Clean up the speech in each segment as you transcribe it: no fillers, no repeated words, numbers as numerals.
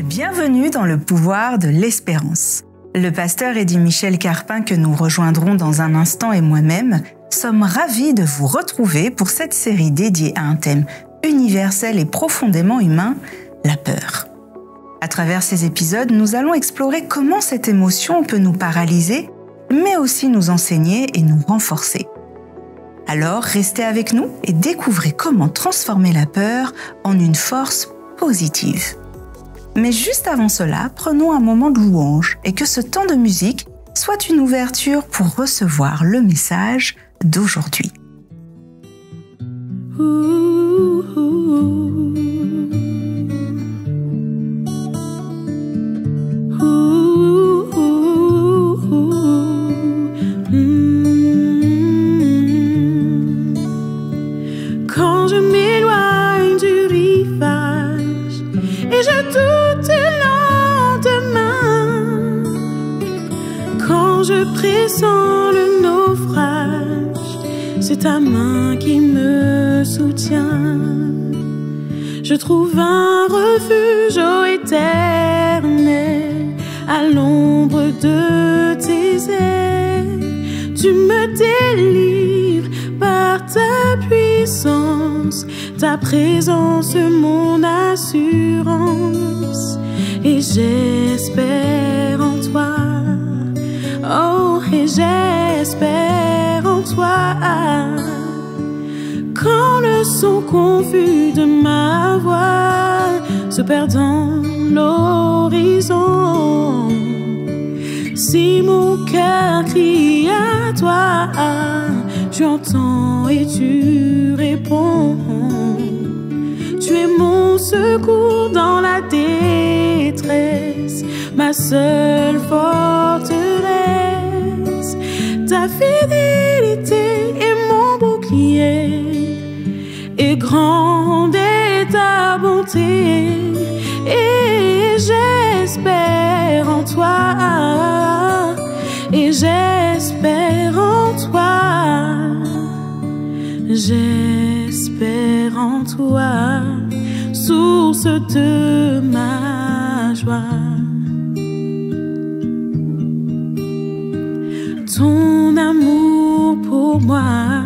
Bienvenue dans le pouvoir de l'espérance. Le pasteur Eddy Michel Carpin, que nous rejoindrons dans un instant, et moi-même, sommes ravis de vous retrouver pour cette série dédiée à un thème universel et profondément humain, la peur. À travers ces épisodes, nous allons explorer comment cette émotion peut nous paralyser, mais aussi nous enseigner et nous renforcer. Alors, restez avec nous et découvrez comment transformer la peur en une force positive. Mais juste avant cela, prenons un moment de louange et que ce temps de musique soit une ouverture pour recevoir le message d'aujourd'hui. Quand je m'éloigne du rivage et je doute du lendemain, quand je pressens le naufrage, c'est ta main qui me soutient. Je trouve un refuge, ô Éternel, à l'ombre de tes ailes. Tu me délivres par ta puissance, ta présence mon assurance, et j'espère en toi. Oh, et j'espère en toi. Quand le son confus de ma voix se perd dans l'horizon, si mon cœur crie à toi, tu entends et tu réponds. Tu es mon secours dans la détresse, ma seule forteresse. Ta fidélité est mon bouclier, et grande est ta bonté, et j'espère en toi, et j'espère en toi, j'espère en toi, source de ma joie. Ton amour pour moi,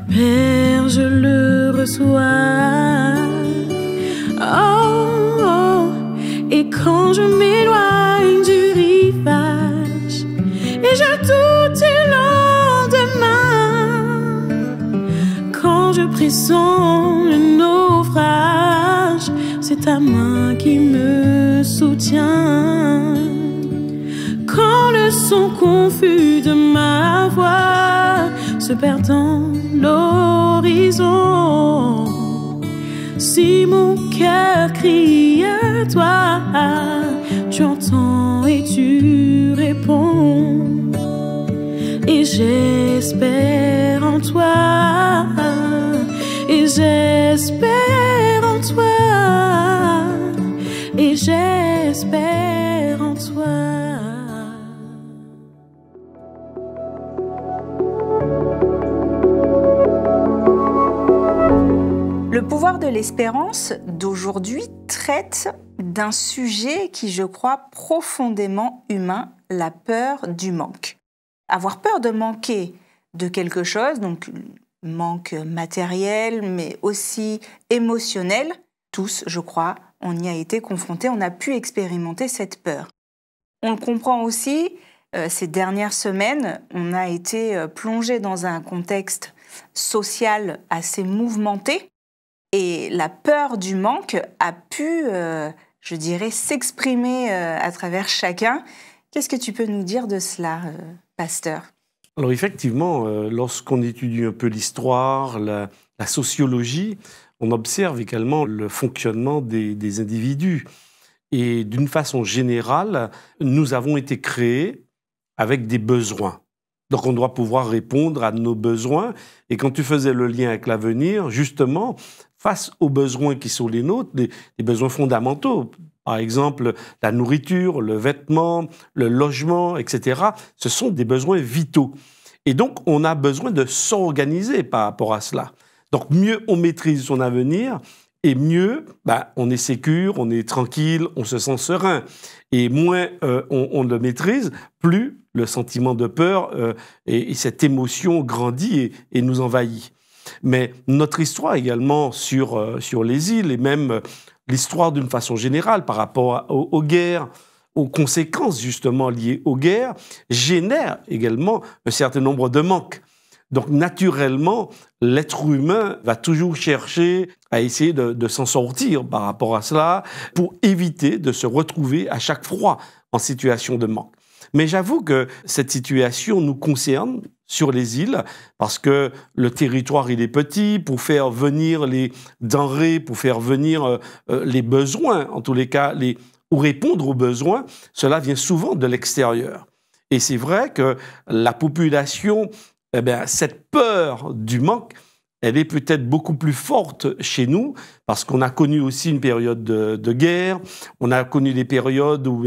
Père, je le reçois. Oh, oh. Et quand je m'éloigne du rivage et je doute du lendemain, quand je pressens le naufrage, c'est ta main qui me soutient. Quand le son confus de ma voix se perd dans l'horizon, si mon cœur crie à toi, tu entends et tu réponds. Et j'espère en toi, et j'espère en toi, et j'espère en toi. Le pouvoir de l'espérance d'aujourd'hui traite d'un sujet qui, je crois, profondément humain, la peur du manque. Avoir peur de manquer de quelque chose, donc manque matériel, mais aussi émotionnel, tous, je crois, on y a été confrontés, on a pu expérimenter cette peur. On le comprend aussi, ces dernières semaines, on a été plongé dans un contexte social assez mouvementé, et la peur du manque a pu, je dirais, s'exprimer à travers chacun. Qu'est-ce que tu peux nous dire de cela, pasteur? Alors effectivement, lorsqu'on étudie un peu l'histoire, la sociologie, on observe également le fonctionnement des individus. Et d'une façon générale, nous avons été créés avec des besoins. Donc on doit pouvoir répondre à nos besoins. Et quand tu faisais le lien avec l'avenir, justement, face aux besoins qui sont les nôtres, les besoins fondamentaux, par exemple la nourriture, le vêtement, le logement, etc., ce sont des besoins vitaux. Et donc on a besoin de s'organiser par rapport à cela. Donc mieux on maîtrise son avenir, et mieux, on est sécure, on est tranquille, on se sent serein. Et moins on le maîtrise, plus le sentiment de peur et cette émotion grandit et nous envahit. Mais notre histoire également sur les îles, et même l'histoire d'une façon générale par rapport aux guerres, aux conséquences justement liées aux guerres, génère également un certain nombre de manques. Donc, naturellement, l'être humain va toujours chercher à essayer de s'en sortir par rapport à cela pour éviter de se retrouver à chaque fois en situation de manque. Mais j'avoue que cette situation nous concerne sur les îles parce que le territoire, il est petit. Pour faire venir les denrées, pour faire venir les besoins, en tous les cas, ou répondre aux besoins, cela vient souvent de l'extérieur. Et c'est vrai que la population... cette peur du manque, elle est peut-être beaucoup plus forte chez nous parce qu'on a connu aussi une période de guerre, on a connu des périodes où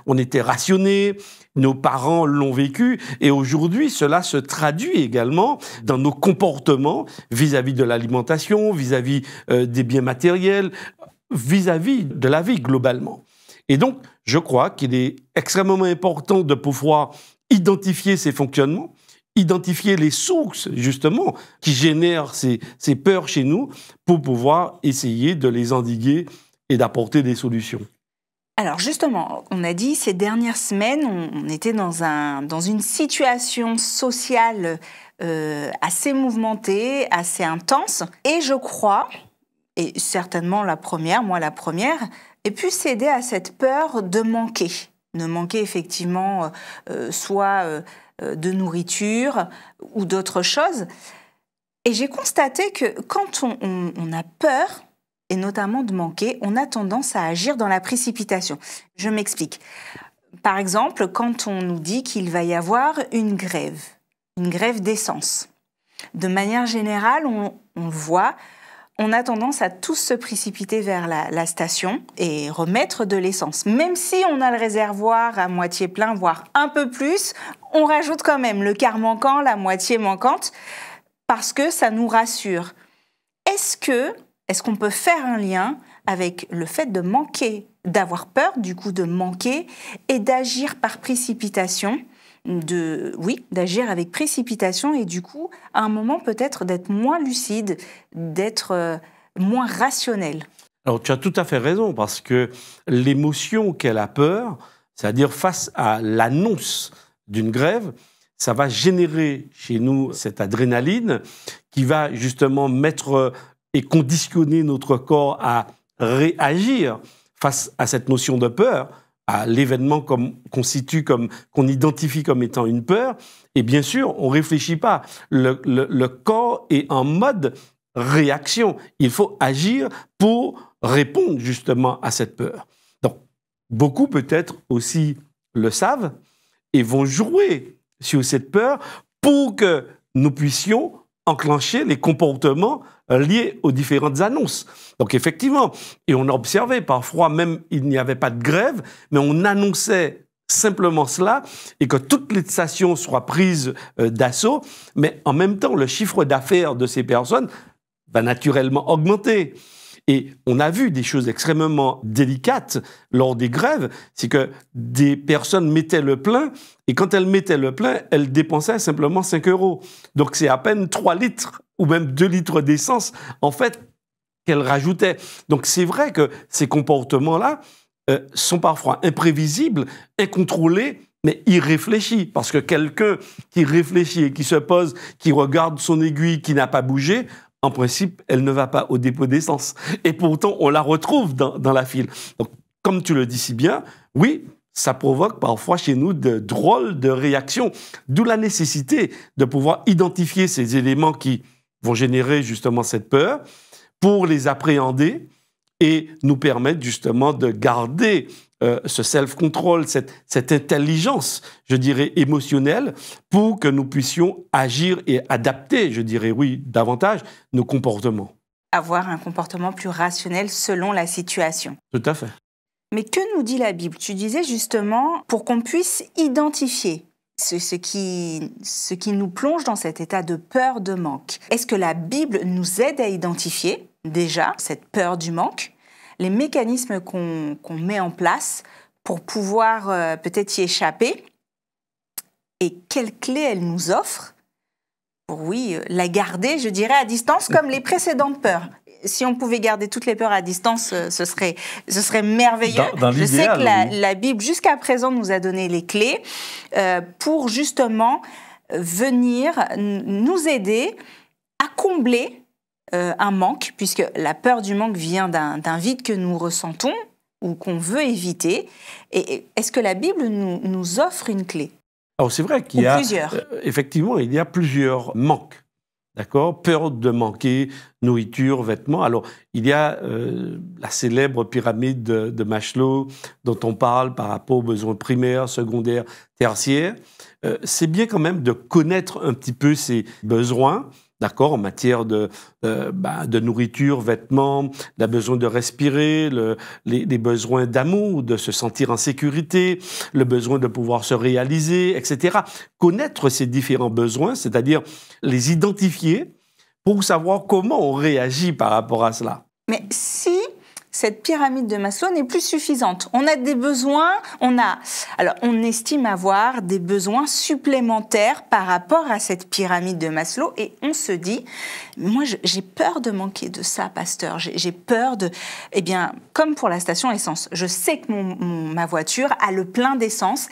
on était rationné, nos parents l'ont vécu et aujourd'hui, cela se traduit également dans nos comportements vis-à-vis de l'alimentation, vis-à-vis des biens matériels, vis-à-vis de la vie globalement. Et donc, je crois qu'il est extrêmement important de pouvoir identifier ces fonctionnements, identifier les sources, justement, qui génèrent ces peurs chez nous pour pouvoir essayer de les endiguer et d'apporter des solutions. Alors justement, on a dit ces dernières semaines, on était dans une situation sociale assez mouvementée, assez intense. Et je crois, et certainement la première, ait pu céder à cette peur de manquer. De manquer effectivement soit... de nourriture ou d'autres choses. Et j'ai constaté que quand on a peur, et notamment de manquer, on a tendance à agir dans la précipitation. Je m'explique. Par exemple, quand on nous dit qu'il va y avoir une grève d'essence. De manière générale, on voit, on a tendance à tous se précipiter vers la station et remettre de l'essence. Même si on a le réservoir à moitié plein, voire un peu plus, on rajoute quand même le quart manquant, la moitié manquante, parce que ça nous rassure. Est-ce qu'on peut faire un lien avec le fait de manquer, d'avoir peur du coup de manquer et d'agir par précipitation, d'agir avec précipitation et du coup, à un moment peut-être d'être moins lucide, d'être moins rationnel. Alors, tu as tout à fait raison, parce que l'émotion qu'elle a peur, c'est-à-dire face à l'annonce d'une grève, ça va générer chez nous cette adrénaline qui va justement mettre et conditionner notre corps à réagir face à cette notion de peur, à l'événement qu'on identifie comme étant une peur. Et bien sûr, on ne réfléchit pas. Le corps est en mode réaction. Il faut agir pour répondre justement à cette peur. Donc, beaucoup peut-être aussi le savent et vont jouer sur cette peur pour que nous puissions enclencher les comportements liés aux différentes annonces. Donc effectivement, et on a observé parfois même il n'y avait pas de grève, mais on annonçait simplement cela et que toutes les stations soient prises d'assaut, mais en même temps le chiffre d'affaires de ces personnes va naturellement augmenter. Et on a vu des choses extrêmement délicates lors des grèves, c'est que des personnes mettaient le plein, et quand elles mettaient le plein, elles dépensaient simplement 5 €. Donc c'est à peine 3 litres, ou même 2 litres d'essence, en fait, qu'elles rajoutaient. Donc c'est vrai que ces comportements-là sont parfois imprévisibles, incontrôlés, mais irréfléchis. Parce que quelqu'un qui réfléchit et qui se pose, qui regarde son aiguille qui n'a pas bougé, en principe, elle ne va pas au dépôt d'essence. Et pourtant, on la retrouve dans la file. Donc, comme tu le dis si bien, oui, ça provoque parfois chez nous de drôles de réactions. D'où la nécessité de pouvoir identifier ces éléments qui vont générer justement cette peur pour les appréhender et nous permettre justement de garder ce self-control, cette intelligence, je dirais, émotionnelle, pour que nous puissions agir et adapter, je dirais, oui, davantage nos comportements. Avoir un comportement plus rationnel selon la situation. Tout à fait. Mais que nous dit la Bible? Tu disais justement, pour qu'on puisse identifier ce qui nous plonge dans cet état de peur de manque. Est-ce que la Bible nous aide à identifier déjà cette peur du manque, les mécanismes qu'on met en place pour pouvoir peut-être y échapper, et quelles clés elle nous offre pour, oui, la garder, je dirais, à distance, comme les précédentes peurs. Si on pouvait garder toutes les peurs à distance, ce serait merveilleux. Je sais que la Bible, jusqu'à présent, nous a donné les clés pour justement venir nous aider à combler un manque, puisque la peur du manque vient d'un vide que nous ressentons ou qu'on veut éviter. Et est-ce que la Bible nous offre une clé? Alors c'est vrai qu'il y a effectivement il y a plusieurs manques. D'accord? Peur de manquer nourriture, vêtements. Alors, il y a la célèbre pyramide de Maslow dont on parle par rapport aux besoins primaires, secondaires, tertiaires. C'est bien quand même de connaître un petit peu ces besoins, d'accord, en matière de nourriture, vêtements, le besoin de respirer, les besoins d'amour, de se sentir en sécurité, le besoin de pouvoir se réaliser, etc. Connaître ces différents besoins, c'est-à-dire les identifier pour savoir comment on réagit par rapport à cela. Mais si cette pyramide de Maslow n'est plus suffisante, on a des besoins, on estime avoir des besoins supplémentaires par rapport à cette pyramide de Maslow, et on se dit, moi j'ai peur de manquer de ça, pasteur, j'ai peur de, eh bien, comme pour la station essence, je sais que ma voiture a le plein d'essence,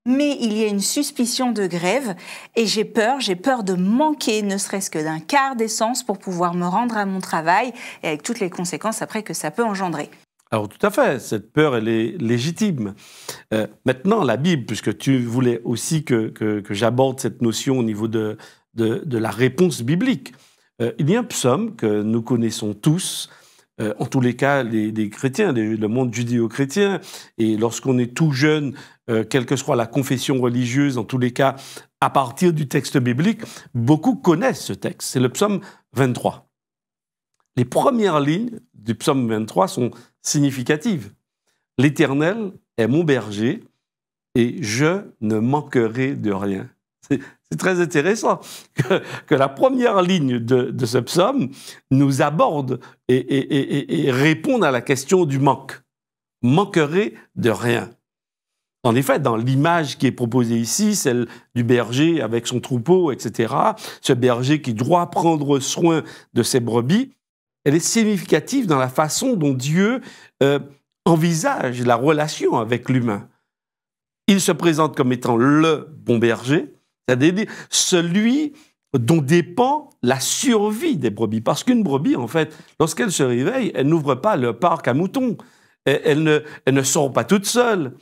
mais il y a une suspicion de grève et j'ai peur de manquer ne serait-ce que d'un quart d'essence pour pouvoir me rendre à mon travail, et avec toutes les conséquences après que ça peut engendrer. Alors tout à fait, cette peur, elle est légitime. Maintenant, la Bible, puisque tu voulais aussi que j'aborde cette notion au niveau de la réponse biblique, il y a un psaume que nous connaissons tous, en tous les cas les chrétiens, le monde judéo-chrétien, et lorsqu'on est tout jeune, quelle que soit la confession religieuse, en tous les cas, à partir du texte biblique, beaucoup connaissent ce texte. C'est le psaume 23. Les premières lignes du psaume 23 sont significatives. « L'Éternel est mon berger et je ne manquerai de rien ». C'est très intéressant que la première ligne de ce psaume nous aborde et réponde à la question du manque. « Manquerai de rien ». En effet, dans l'image qui est proposée ici, celle du berger avec son troupeau, etc., ce berger qui doit prendre soin de ses brebis, elle est significative dans la façon dont Dieu envisage la relation avec l'humain. Il se présente comme étant le bon berger, c'est-à-dire celui dont dépend la survie des brebis. Parce qu'une brebis, en fait, lorsqu'elle se réveille, elle n'ouvre pas le parc à moutons. Elle ne sort pas toute seule.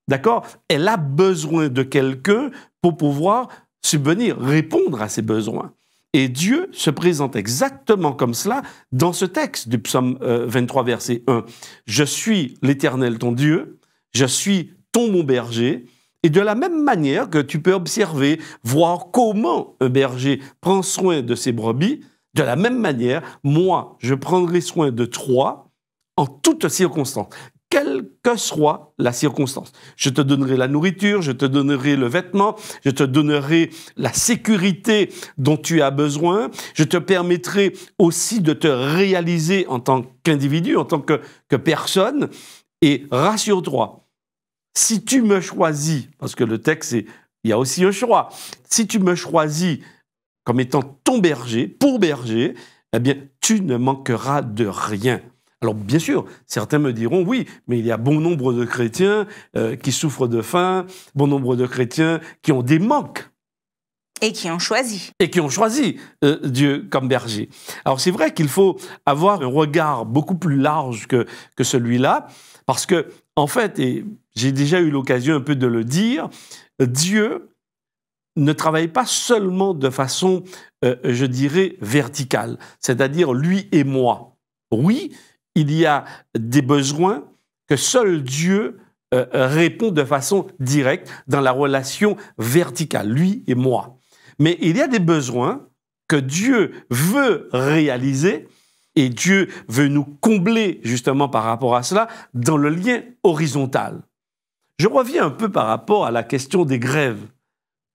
D'accord? Elle a besoin de quelqu'un pour pouvoir subvenir, répondre à ses besoins. Et Dieu se présente exactement comme cela dans ce texte du psaume 23, verset 1. « Je suis l'Éternel ton Dieu, je suis ton bon berger. » Et de la même manière que tu peux observer, voir comment un berger prend soin de ses brebis, de la même manière, moi, je prendrai soin de toi en toutes circonstances. Quelle que soit la circonstance. Je te donnerai la nourriture, je te donnerai le vêtement, je te donnerai la sécurité dont tu as besoin, je te permettrai aussi de te réaliser en tant qu'individu, en tant que personne, et rassure-toi, si tu me choisis, parce que le texte, il y a aussi un choix, si tu me choisis comme étant ton berger, pour berger, eh bien, tu ne manqueras de rien. Alors, bien sûr, certains me diront, oui, mais il y a bon nombre de chrétiens qui souffrent de faim, bon nombre de chrétiens qui ont des manques. Et qui ont choisi. Et qui ont choisi Dieu comme berger. Alors, c'est vrai qu'il faut avoir un regard beaucoup plus large que celui-là, parce que, en fait, et j'ai déjà eu l'occasion un peu de le dire, Dieu ne travaille pas seulement de façon, je dirais, verticale, c'est-à-dire lui et moi. Oui, il y a des besoins que seul Dieu répond de façon directe dans la relation verticale, lui et moi. Mais il y a des besoins que Dieu veut réaliser et Dieu veut nous combler justement par rapport à cela dans le lien horizontal. Je reviens un peu par rapport à la question des grèves,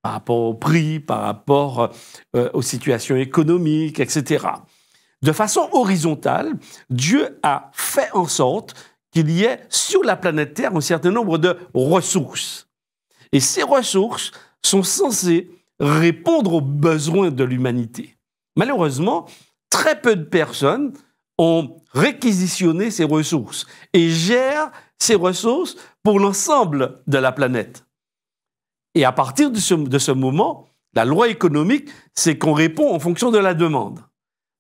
par rapport au prix, par rapport aux situations économiques, etc. De façon horizontale, Dieu a fait en sorte qu'il y ait sur la planète Terre un certain nombre de ressources. Et ces ressources sont censées répondre aux besoins de l'humanité. Malheureusement, très peu de personnes ont réquisitionné ces ressources et gèrent ces ressources pour l'ensemble de la planète. Et à partir de ce moment, la loi économique, c'est qu'on répond en fonction de la demande.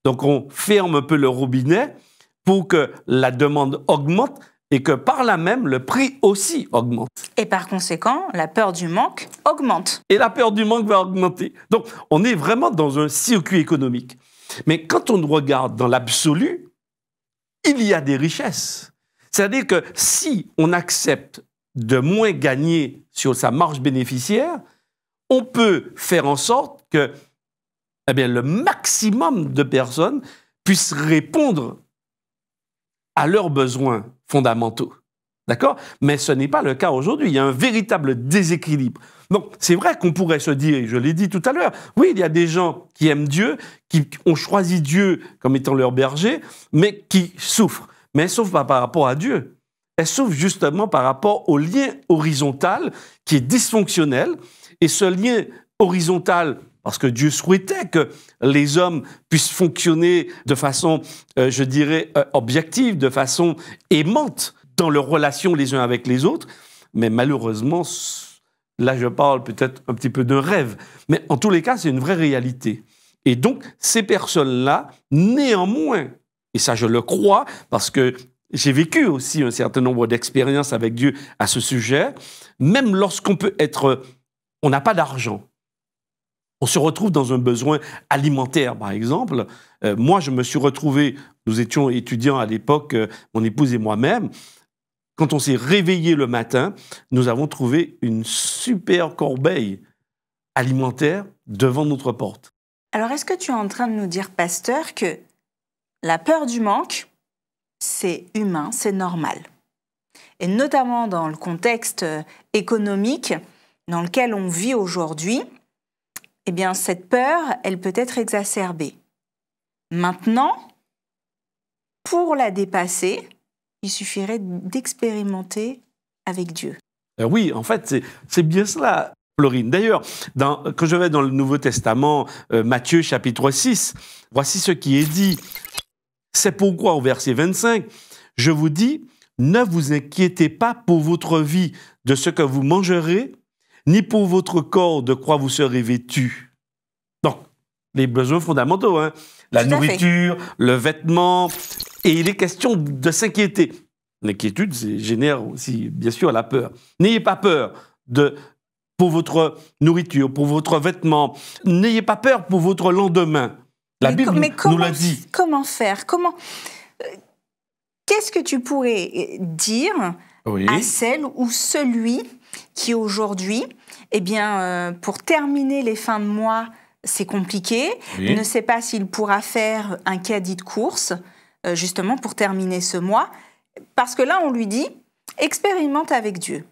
Donc on ferme un peu le robinet pour que la demande augmente et que par là même, le prix aussi augmente. Et par conséquent, la peur du manque augmente. Et la peur du manque va augmenter. Donc on est vraiment dans un circuit économique. Mais quand on regarde dans l'absolu, il y a des richesses. C'est-à-dire que si on accepte de moins gagner sur sa marge bénéficiaire, on peut faire en sorte que le maximum de personnes puissent répondre à leurs besoins fondamentaux. D'accord? Mais ce n'est pas le cas aujourd'hui. Il y a un véritable déséquilibre. Donc, c'est vrai qu'on pourrait se dire, et je l'ai dit tout à l'heure, oui, il y a des gens qui aiment Dieu, qui ont choisi Dieu comme étant leur berger, mais qui souffrent. Mais elles ne souffrent pas par rapport à Dieu. Elles souffrent justement par rapport au lien horizontal qui est dysfonctionnel. Et ce lien horizontal, parce que Dieu souhaitait que les hommes puissent fonctionner de façon, je dirais, objective, de façon aimante dans leurs relations les uns avec les autres. Mais malheureusement, là je parle peut-être un petit peu d'un rêve, mais en tous les cas, c'est une vraie réalité. Et donc, ces personnes-là, néanmoins, et ça je le crois, parce que j'ai vécu aussi un certain nombre d'expériences avec Dieu à ce sujet, même lorsqu'on peut être, on n'a pas d'argent, on se retrouve dans un besoin alimentaire, par exemple. Moi, je me suis retrouvé, nous étions étudiants à l'époque, mon épouse et moi-même. Quand on s'est réveillé le matin, nous avons trouvé une super corbeille alimentaire devant notre porte. Alors, est-ce que tu es en train de nous dire, pasteur, que la peur du manque, c'est humain, c'est normal? Et notamment dans le contexte économique dans lequel on vit aujourd'hui, eh bien, cette peur, elle peut être exacerbée. Maintenant, pour la dépasser, il suffirait d'expérimenter avec Dieu. Oui, en fait, c'est bien cela, Florine. D'ailleurs, quand je vais dans le Nouveau Testament, Matthieu chapitre 6, voici ce qui est dit. C'est pourquoi, au verset 25, je vous dis, ne vous inquiétez pas pour votre vie de ce que vous mangerez, ni pour votre corps de quoi vous serez vêtus. Donc, les besoins fondamentaux, hein, la nourriture, le vêtement, et il est question de s'inquiéter. L'inquiétude génère aussi, bien sûr, la peur. N'ayez pas peur pour votre nourriture, pour votre vêtement. N'ayez pas peur pour votre lendemain. La Bible nous l'a dit. Comment faire? Qu'est-ce que tu pourrais dire à celle ou celui qui aujourd'hui, pour terminer les fins de mois, c'est compliqué, ne sait pas s'il pourra faire un caddie de course, justement pour terminer ce mois, parce que là on lui dit, expérimente avec Dieu.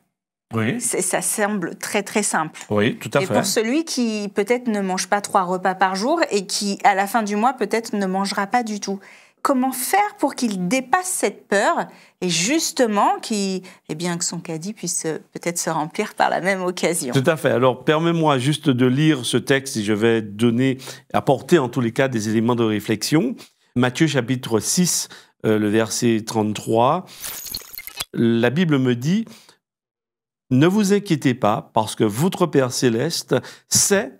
Oui. Ça semble très très simple. Oui, tout à fait. Et pour celui qui peut-être ne mange pas 3 repas par jour et qui, à la fin du mois, peut-être ne mangera pas du tout. Comment faire pour qu'il dépasse cette peur et justement que son caddie puisse peut-être se remplir par la même occasion? Tout à fait. Alors, permets-moi juste de lire ce texte et je vais apporter en tous les cas des éléments de réflexion. Matthieu chapitre 6, le verset 33. La Bible me dit « Ne vous inquiétez pas parce que votre Père céleste sait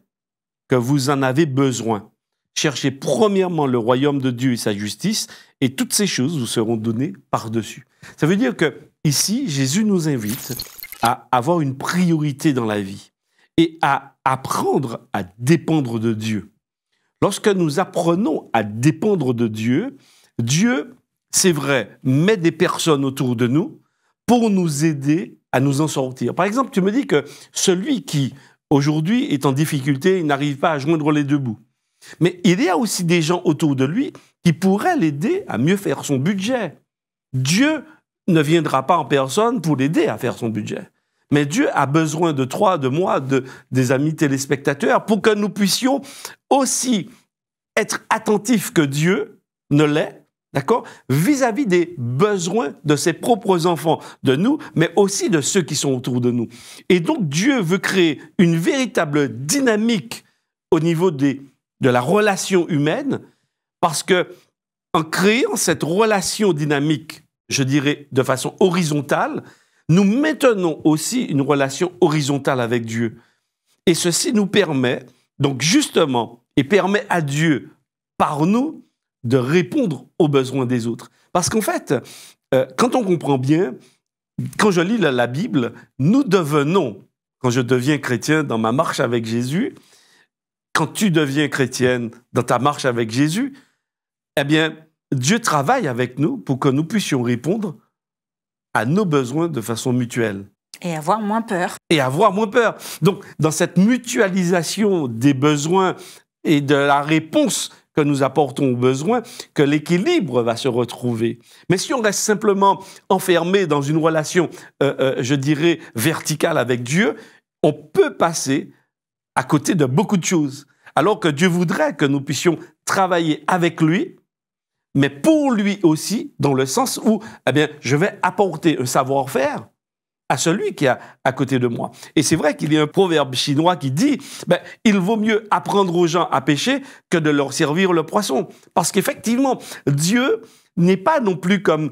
que vous en avez besoin. Cherchez premièrement le royaume de Dieu et sa justice, et toutes ces choses vous seront données par-dessus. » Ça veut dire que ici, Jésus nous invite à avoir une priorité dans la vie et à apprendre à dépendre de Dieu. Lorsque nous apprenons à dépendre de Dieu, Dieu c'est vrai, met des personnes autour de nous pour nous aider à nous en sortir. Par exemple, tu me dis que celui qui, aujourd'hui, est en difficulté, il n'arrive pas à joindre les deux bouts. Mais il y a aussi des gens autour de lui qui pourraient l'aider à mieux faire son budget. Dieu ne viendra pas en personne pour l'aider à faire son budget. Mais Dieu a besoin de toi, de moi, des amis téléspectateurs, pour que nous puissions aussi être attentifs que Dieu ne l'est, d'accord, vis-à-vis des besoins de ses propres enfants, de nous, mais aussi de ceux qui sont autour de nous. Et donc Dieu veut créer une véritable dynamique au niveau de la relation humaine, parce que en créant cette relation dynamique, je dirais de façon horizontale, nous maintenons aussi une relation horizontale avec Dieu. Et ceci nous permet, donc justement, et permet à Dieu, par nous, de répondre aux besoins des autres. Parce qu'en fait, quand on comprend bien, quand je lis la Bible, nous devenons, quand je deviens chrétien dans ma marche avec Jésus, quand tu deviens chrétienne dans ta marche avec Jésus, eh bien, Dieu travaille avec nous pour que nous puissions répondre à nos besoins de façon mutuelle. Et avoir moins peur. Et avoir moins peur. Donc, dans cette mutualisation des besoins et de la réponse que nous apportons aux besoins, que l'équilibre va se retrouver. Mais si on reste simplement enfermé dans une relation, je dirais, verticale avec Dieu, on peut passer à côté de beaucoup de choses. Alors que Dieu voudrait que nous puissions travailler avec lui, mais pour lui aussi, dans le sens où, eh bien, je vais apporter un savoir-faire à celui qui est à côté de moi. Et c'est vrai qu'il y a un proverbe chinois qui dit, il vaut mieux apprendre aux gens à pêcher que de leur servir le poisson. Parce qu'effectivement, Dieu n'est pas non plus comme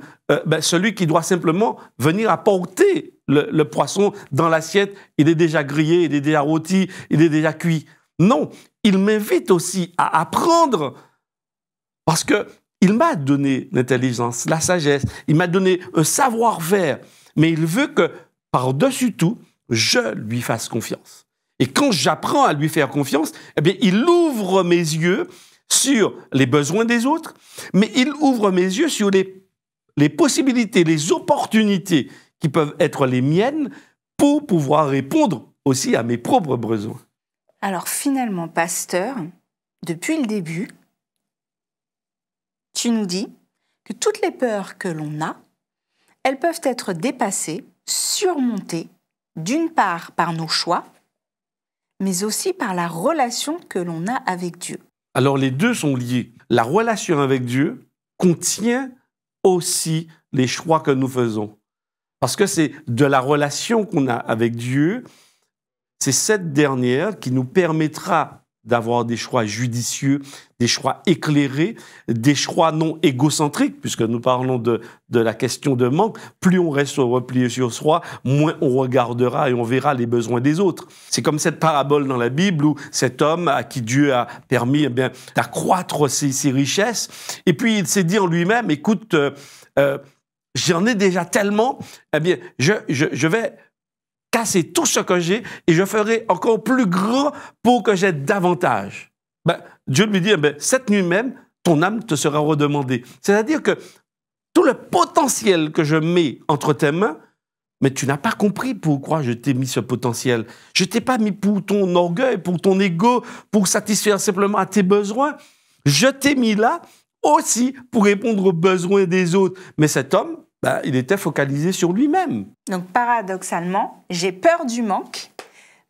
celui qui doit simplement venir apporter le poisson dans l'assiette. Il est déjà grillé, il est déjà rôti, il est déjà cuit. Non, il m'invite aussi à apprendre parce que il m'a donné l'intelligence, la sagesse, il m'a donné un savoir-faire, mais il veut que, par-dessus tout, je lui fasse confiance. Et quand j'apprends à lui faire confiance, eh bien, il ouvre mes yeux sur les besoins des autres, mais il ouvre mes yeux sur les possibilités, les opportunités qui peuvent être les miennes pour pouvoir répondre aussi à mes propres besoins. Alors finalement, pasteur, depuis le début, tu nous dis que toutes les peurs que l'on a, elles peuvent être dépassées, surmontées, d'une part par nos choix, mais aussi par la relation que l'on a avec Dieu. Alors les deux sont liés. La relation avec Dieu contient aussi les choix que nous faisons. Parce que c'est de la relation qu'on a avec Dieu, c'est cette dernière qui nous permettra d'avoir des choix judicieux, des choix éclairés, des choix non égocentriques, puisque nous parlons de la question de manque. Plus on reste replié sur soi, moins on regardera et on verra les besoins des autres. C'est comme cette parabole dans la Bible où cet homme à qui Dieu a permis d'accroître ses richesses, et puis il s'est dit en lui-même, écoute, j'en ai déjà tellement, eh bien, je vais casser tout ce que j'ai et je ferai encore plus grand pour que j'aie davantage. Dieu lui dit, cette nuit même, ton âme te sera redemandée. C'est-à-dire que tout le potentiel que je mets entre tes mains, mais tu n'as pas compris pourquoi je t'ai mis ce potentiel. Je ne t'ai pas mis pour ton orgueil, pour ton ego, pour satisfaire simplement à tes besoins. Je t'ai mis là aussi pour répondre aux besoins des autres. Mais cet homme, il était focalisé sur lui-même. Donc paradoxalement, j'ai peur du manque,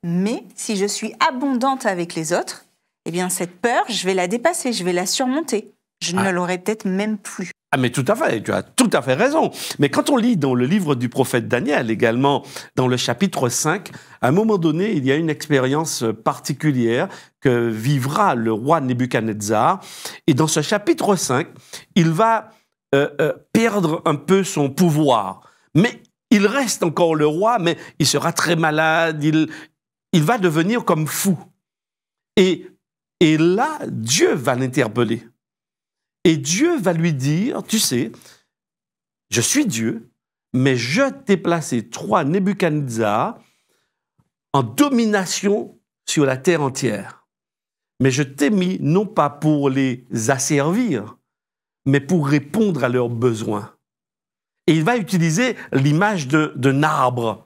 mais si je suis abondante avec les autres, eh bien cette peur, je vais la dépasser, je vais la surmonter. Je ne l'aurai peut-être même plus. Mais tout à fait, tu as tout à fait raison. Mais quand on lit dans le livre du prophète Daniel, également dans le chapitre 5, à un moment donné, il y a une expérience particulière que vivra le roi Nebuchadnezzar. Et dans ce chapitre 5, il va perdre un peu son pouvoir. Mais il reste encore le roi, mais il sera très malade, il va devenir comme fou. Et là, Dieu va l'interpeller. Et Dieu va lui dire, tu sais, je suis Dieu, mais je t'ai placé, toi, Nebuchadnezzar, en domination sur la terre entière. Mais je t'ai mis non pas pour les asservir, mais pour répondre à leurs besoins. Et il va utiliser l'image d'un arbre.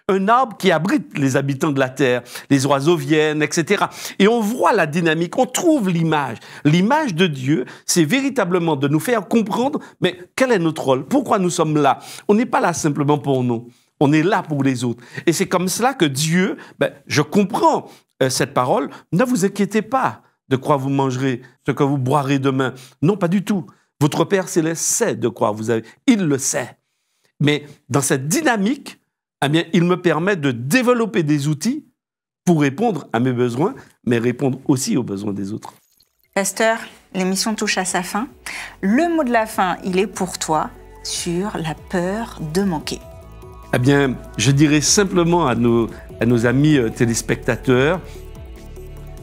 Un arbre qui abrite les habitants de la terre. Les oiseaux viennent, etc. Et on voit la dynamique, on trouve l'image. L'image de Dieu, c'est véritablement de nous faire comprendre, mais quel est notre rôle? Pourquoi nous sommes là? On n'est pas là simplement pour nous. On est là pour les autres. Et c'est comme cela que Dieu, je comprends cette parole, ne vous inquiétez pas de quoi vous mangerez, ce que vous boirez demain. Non, pas du tout. Votre Père Céleste sait de quoi vous avez. Il le sait. Mais dans cette dynamique, eh bien, il me permet de développer des outils pour répondre à mes besoins, mais répondre aussi aux besoins des autres. Pasteur, l'émission touche à sa fin. Le mot de la fin, il est pour toi sur la peur de manquer. Eh bien, je dirais simplement à nos amis téléspectateurs,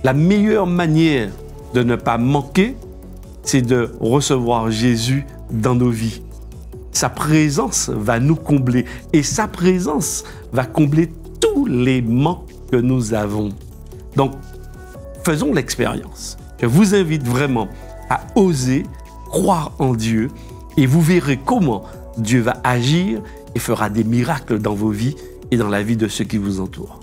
la meilleure manière de ne pas manquer, c'est de recevoir Jésus dans nos vies. Sa présence va nous combler et sa présence va combler tous les manques que nous avons. Donc, faisons l'expérience. Je vous invite vraiment à oser croire en Dieu et vous verrez comment Dieu va agir et fera des miracles dans vos vies et dans la vie de ceux qui vous entourent.